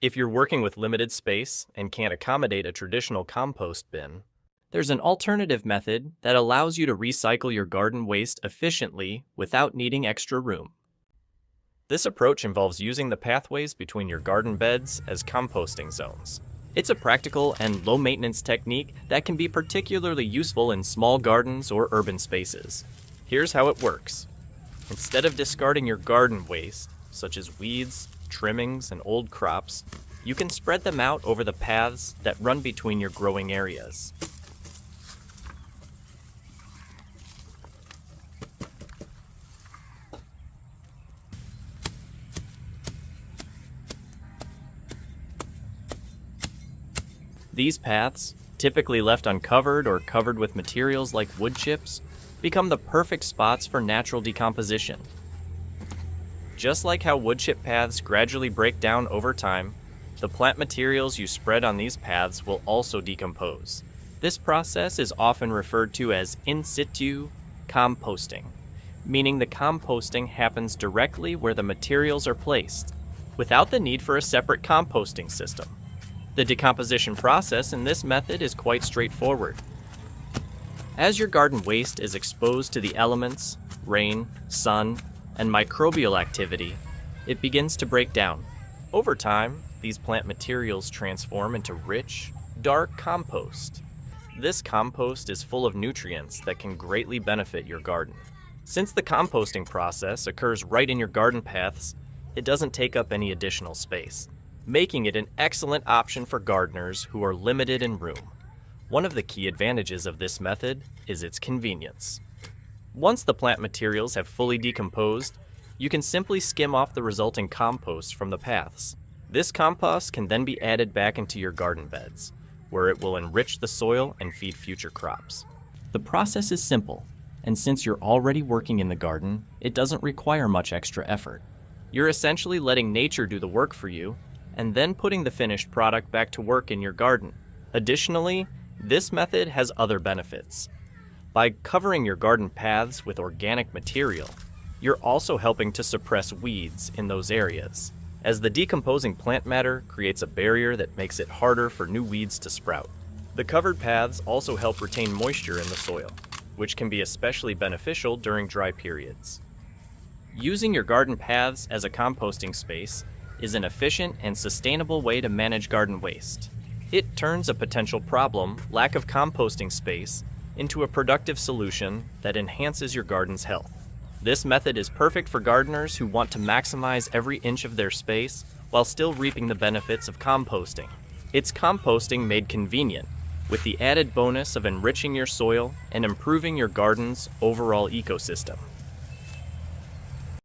If you're working with limited space and can't accommodate a traditional compost bin, there's an alternative method that allows you to recycle your garden waste efficiently without needing extra room. This approach involves using the pathways between your garden beds as composting zones. It's a practical and low-maintenance technique that can be particularly useful in small gardens or urban spaces. Here's how it works. Instead of discarding your garden waste, such as weeds, trimmings, and old crops, you can spread them out over the paths that run between your growing areas. These paths, typically left uncovered or covered with materials like wood chips, become the perfect spots for natural decomposition. Just like how wood chip paths gradually break down over time, the plant materials you spread on these paths will also decompose. This process is often referred to as in situ composting, meaning the composting happens directly where the materials are placed, without the need for a separate composting system. The decomposition process in this method is quite straightforward. As your garden waste is exposed to the elements, rain, sun, and microbial activity, it begins to break down. Over time, these plant materials transform into rich, dark compost. This compost is full of nutrients that can greatly benefit your garden. Since the composting process occurs right in your garden paths, it doesn't take up any additional space, making it an excellent option for gardeners who are limited in room. One of the key advantages of this method is its convenience. Once the plant materials have fully decomposed, you can simply skim off the resulting compost from the paths. This compost can then be added back into your garden beds, where it will enrich the soil and feed future crops. The process is simple, and since you're already working in the garden, it doesn't require much extra effort. You're essentially letting nature do the work for you, and then putting the finished product back to work in your garden. Additionally, this method has other benefits. By covering your garden paths with organic material, you're also helping to suppress weeds in those areas, as the decomposing plant matter creates a barrier that makes it harder for new weeds to sprout. The covered paths also help retain moisture in the soil, which can be especially beneficial during dry periods. Using your garden paths as a composting space is an efficient and sustainable way to manage garden waste. It turns a potential problem, lack of composting space, into a productive solution that enhances your garden's health. This method is perfect for gardeners who want to maximize every inch of their space while still reaping the benefits of composting. It's composting made convenient, with the added bonus of enriching your soil and improving your garden's overall ecosystem.